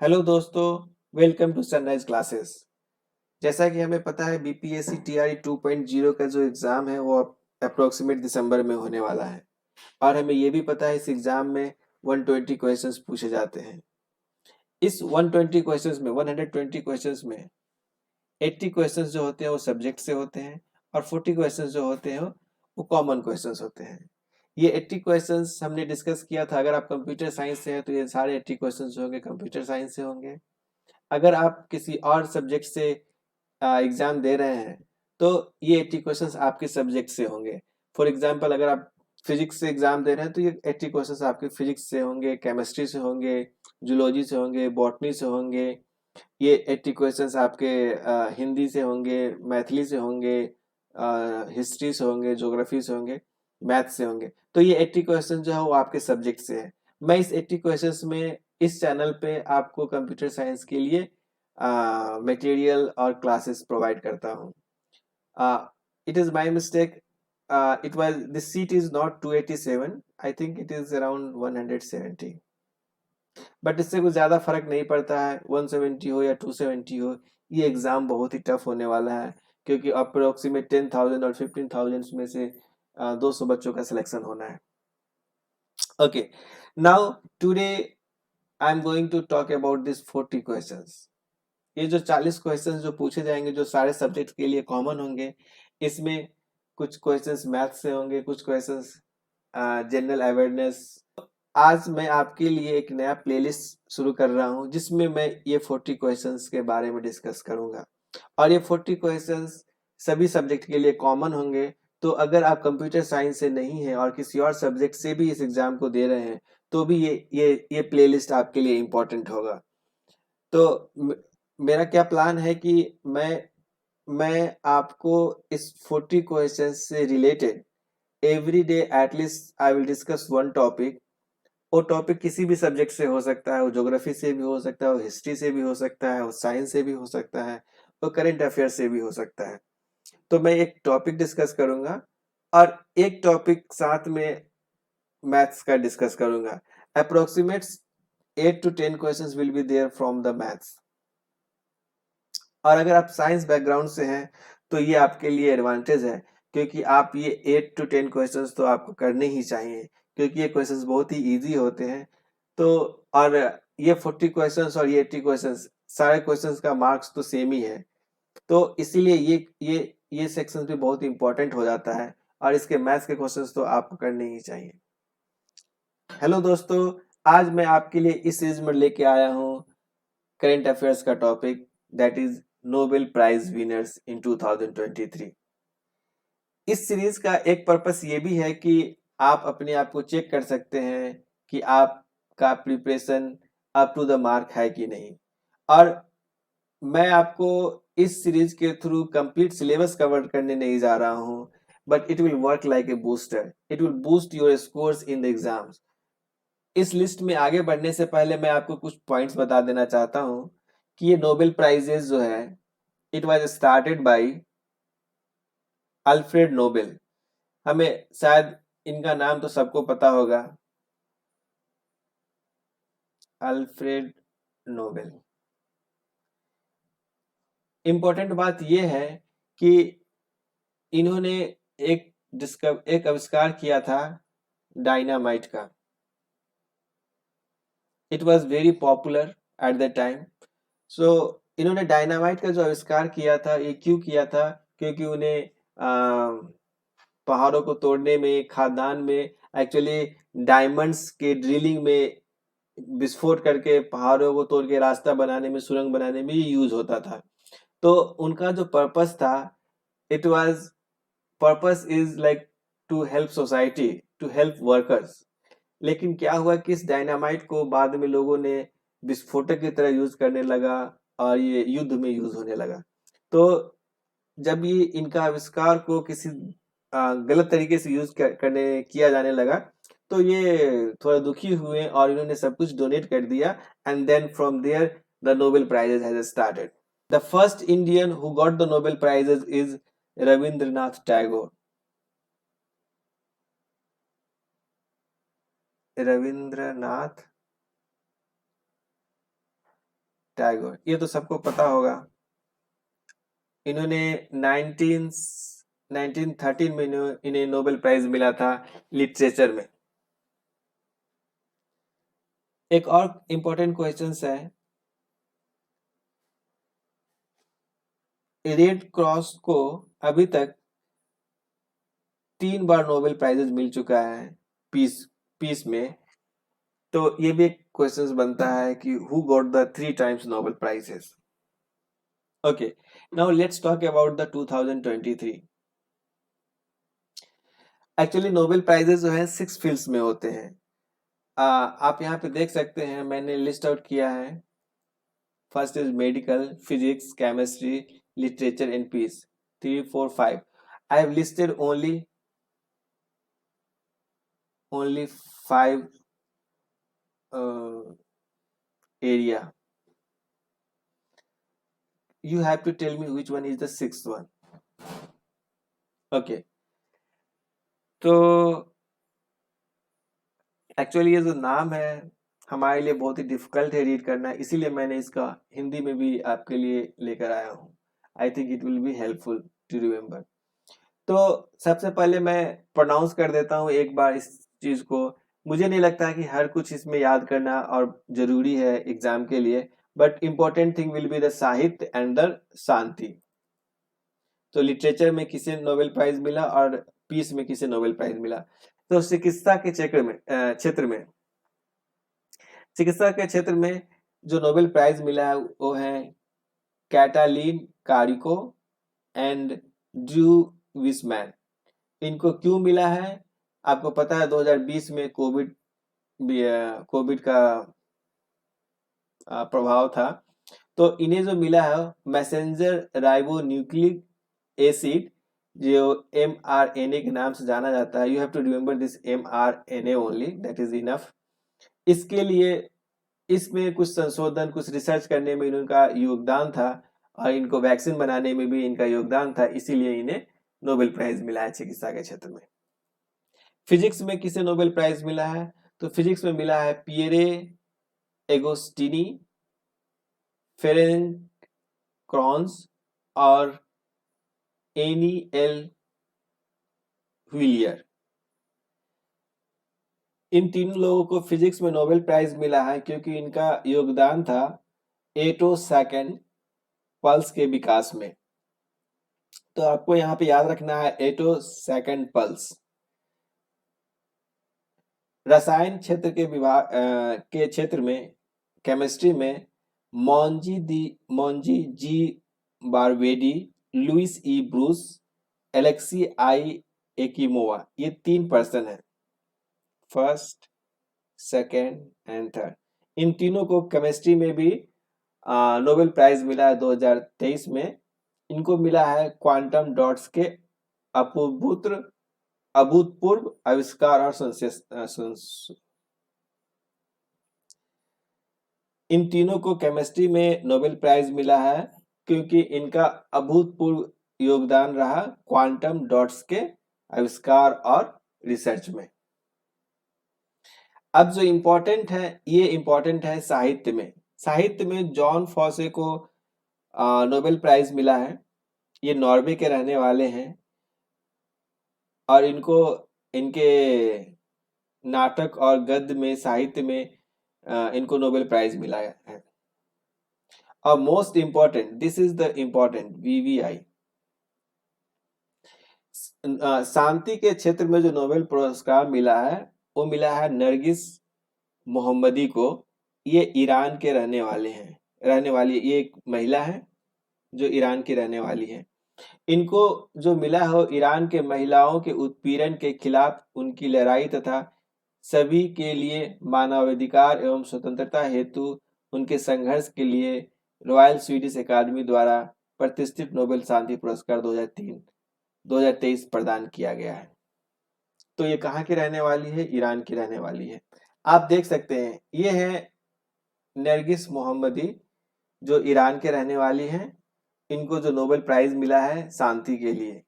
Hello दोस्तों, welcome to sunrise classes. जैसा कि हमें पता है बीपीएससी टीआरई 2.0 का जो एग्ज़ाम है वो अप्रोक्सीमेट दिसंबर में होने वाला है और हमें ये भी पता है इस एग्ज़ाम में 120 क्वेश्चंस पूछे जाते हैं। इस 120 क्वेश्चंस में 120 क्वेश्चंस में 80 क्वेश्चंस जो होते हैं वो सब्जेक्ट से होते हैं और 40 क्वेश्चंस जो होते हैं वो कॉमन क्वेश्चंस होते हैं। ये 80 क्वेश्चंस हमने डिस्कस किया था। अगर आप कंप्यूटर साइंस से हैं तो ये सारे 80 क्वेश्चंस जो होंगे कंप्यूटर साइंस से होंगे। अगर आप किसी और सब्जेक्ट से एग्जाम दे रहे हैं तो ये 80 क्वेश्चंस आपके सब्जेक्ट से होंगे। फॉर एग्जांपल अगर आप फिजिक्स से एग्जाम दे रहे हैं तो ये 80 क्वेश्चंस आपके फिजिक्स से होंगे, केमिस्ट्री से होंगे, जूलॉजी से होंगे, बॉटनी से होंगे। ये 80 क्वेश्चंस आपके हिंदी से होंगे, मैथिली से होंगे, हिस्ट्री से होंगे, ज्योग्राफी से होंगे, मैथ से होंगे। तो ये 80 क्वेश्चन जो है वो आपके सब्जेक्ट से है। मैं इस 80 क्वेश्चंस में इस चैनल पे आपको कंप्यूटर साइंस के लिए मटेरियल और क्लासेस प्रोवाइड करता हूँ। It is my mistake. It was this seat is not 287, I think it is around 170, but इससे कुछ ज़्यादा फर्क नहीं पड़ता है। 170 हो या 270 हो, ये एग्ज़ाम बहुत ही टफ होने वाला है क्योंकि अप्रोक्सीमेट 10,000 और 15,000 में से 200 बच्चों का सिलेक्शन होना है। Okay, now today I am going to talk about this 40 questions. ये जो 40 क्वेश्चंस जो पूछे जाएंगे जो सारे सब्जेक्ट के लिए कॉमन होंगे, इसमें कुछ क्वेश्चंस मैथ से होंगे, कुछ क्वेश्चंस जनरल अवेयरनेस। आज मैं आपके लिए एक नया प्लेलिस्ट शुरू कर रहा हूं जिसमें मैं ये 40 क्वेश्चंस के बारे में डिस्कस करूंगा और ये 40 क्वेश्चंस सभी सब्जेक्ट के लिए कॉमन होंगे। तो अगर आप कंप्यूटर साइंस से नहीं हैं और किसी और सब्जेक्ट से भी इस एग्जाम को दे रहे हैं तो भी ये प्लेलिस्ट आपके लिए इम्पोर्टेंट होगा। तो मेरा क्या प्लान है कि मैं आपको इस 40 क्वेश्चंस से related every day at least I will discuss one topic. वो टॉपिक किसी भी सब्जेक्ट से हो सकता है, वो ज्योग्राफी से भी हो सकता है, वो हिस्ट्री से भी हो सकता है, वो साइंस से भी हो सकता है, वो करंट अफेयर से भी हो सकता है। तो मैं एक टॉपिक डिस्कस करूंगा और एक टॉपिक साथ में मैथ्स का डिस्कस करूंगा। Approximate 8 to 10 questions will be there from the maths. और अगर आप साइंस बैकग्राउंड से हैं तो ये आपके लिए एडवांटेज है क्योंकि आप ये 8 to 10 क्वेश्चंस तो आपको करने ही चाहिए क्योंकि ये क्वेश्चंस बहुत ही इजी होते हैं। तो और ये 40 क्वेश्चंस और ये 80 क्वेश्चंस, सारे क्वेश्चंस का मार्क्स तो सेम ही है। तो इसीलिए ये सेक्शन भी बहुत इंपॉर्टेंट हो जाता है और इसके मैथ्स के क्वेश्चंस तो आपको करने ही चाहिए। हेलो दोस्तों, आज मैं आपके लिए इस सीरीज में लेके आया हूँ करंट अफेयर्स का topic, that is Nobel prize winners in 2023। इस सीरीज का एक पर्पस ये भी है कि आप अपने आप को चेक कर सकते हैं कि आपका preparation up to the mark है कि नहीं। और मैं आपको इस सीरीज के थ्रू कंप्लीट सिलेबस कवर करने नहीं जा रहा हूं, but it will work like a booster. It will boost your scores in the exams. इस लिस्ट में आगे बढ़ने से पहले मैं आपको कुछ पॉइंट्स बता देना चाहता हूं कि ये नोबेल प्राइजेस जो है, it was started by Alfred Nobel. हमें शायद इनका नाम तो सबको पता होगा, अल्फ्रेड नोबेल। इम्पोर्टेंट बात यह है कि इन्होंने एक आविष्कार किया था डायनामाइट का। It was very popular at the time. So इन्होंने डायनामाइट का जो आविष्कार किया था ये क्यों किया था? क्योंकि उन्हें पहाड़ों को तोड़ने में, खादान में, एक्चुअली डायमंड्स के ड्रिलिंग में, विस्फोट करके पहाड़ों को तोड़ के रास्ता बनाने में, सुरंग बनाने में ये यूज होता था। तो उनका जो पर्पस था, it was purpose is like to help society, to help workers. लेकिन क्या हुआ कि इस डायनामाइट को बाद में लोगों ने विस्फोटक की तरह यूज करने लगा और ये युद्ध में यूज होने लगा। तो जब ये इनका आविष्कार को किसी गलत तरीके से यूज करने किया जाने लगा तो ये थोड़ा दुखी हुए और इन्होंने सब कुछ डोनेट कर दिया। And then from there the Nobel prizes has started. The first Indian who got the Nobel prizes is Rabindranath Tagore. Rabindranath Tagore, ये तो सबको पता होगा। इन्होंने 1913 में इन्हें नोबेल प्राइज मिला था लिटरेचर में। एक और इम्पोर्टेंट क्वेश्चन है, रेड क्रॉस को अभी तक 3 बार नोबेल प्राइजेस मिल चुका है पीस में। तो ये भी एक क्वेश्चन बनता है कि who got the 3 times Nobel prizes. Okay, now let's talk about the 2023। Actually Nobel prizes जो है 6 फील्ड्स में होते हैं। आप यहाँ पे देख सकते हैं, मैंने लिस्ट आउट किया है। First is medical, physics, chemistry, literature and peace, 3, 4, 5. I have listed only 5 area. You have to tell me which one is the 6th one. Okay. तो एक्चुअली ये जो नाम है हमारे लिए बहुत ही डिफिकल्ट है रीड करना, इसीलिए मैंने इसका हिंदी में भी आपके लिए लेकर आया हूँ। I think it will be helpful to remember. तो सबसे पहले मैं प्रोनाउंस कर देता हूँ एक बार इस चीज को। मुझे नहीं लगता कि हर कुछ इसमें याद करना और जरूरी है एग्जाम के लिए, but important thing will be the साहित्य एंड द शांति। तो लिटरेचर में किसे नोबेल प्राइज मिला और पीस में किसे नोबेल प्राइज मिला। तो चिकित्सा के क्षेत्र में जो नोबेल प्राइज मिला है वो है कैटालीन कारिको एंड ड्रू विसमैन। इनको क्यों मिला है? आपको पता है 2020 में कोविड का प्रभाव था, तो इन्हें जो मिला है मैसेंजर राइबोन्यूक्लिक एसिड, जो mRNA के नाम से जाना जाता है। You have to remember this mRNA only, that is enough. इसके लिए इसमें कुछ संशोधन, कुछ रिसर्च करने में इनका योगदान था और इनको वैक्सीन बनाने में भी इनका योगदान था, इसीलिए इन्हें नोबेल प्राइज मिला है चिकित्सा के क्षेत्र में। फिजिक्स में किसे नोबेल प्राइज मिला है? तो फिजिक्स में मिला है पियरे एगोस्टिनी, फेरेंक क्रॉन्स और एनी एल व्हीलियर। इन तीनों लोगों को फिजिक्स में नोबेल प्राइज मिला है क्योंकि इनका योगदान था एटोसेकेंड पल्स के विकास में। तो आपको यहाँ पे याद रखना है एटोसेकेंड पल्स। रसायन क्षेत्र के क्षेत्र में केमिस्ट्री में मॉन्जी जी बारवेडी, लुइस ई ब्रूस, एलेक्सी आई एकिमोवा, ये 3 पर्सन है, फर्स्ट, सेकेंड एंड थर्ड। इन तीनों को केमिस्ट्री में भी नोबेल प्राइज मिला है 2023 में। इनको मिला है क्वांटम डॉट्स के अभूतपूर्व आविष्कार और इन तीनों को केमिस्ट्री में नोबेल प्राइज मिला है क्योंकि इनका अभूतपूर्व योगदान रहा क्वांटम डॉट्स के आविष्कार और रिसर्च में। अब जो इम्पोर्टेंट है, ये इम्पोर्टेंट है साहित्य में। साहित्य में जॉन फॉसे को नोबेल प्राइज मिला है। ये नॉर्वे के रहने वाले हैं और इनको इनके नाटक और गद्य में, साहित्य में इनको नोबेल प्राइज मिला है। और most important, this is the important, VVI, शांति के क्षेत्र में जो नोबेल पुरस्कार मिला है वो मिला है नरगिस मोहम्मदी को। ये ईरान के रहने वाली ये एक महिला है जो ईरान की रहने वाली है। इनको जो मिला है ईरान के महिलाओं के उत्पीड़न के खिलाफ उनकी लड़ाई तथा सभी के लिए मानवाधिकार एवं स्वतंत्रता हेतु उनके संघर्ष के लिए रॉयल स्वीडिश अकादमी द्वारा प्रतिष्ठित नोबेल शांति पुरस्कार 2023 प्रदान किया गया है। तो ये कहाँ की रहने वाली है? ईरान की रहने वाली है। आप देख सकते हैं ये है नरगिस मोहम्मदी जो ईरान के रहने वाली हैं। इनको जो नोबेल प्राइज मिला है शांति के लिए।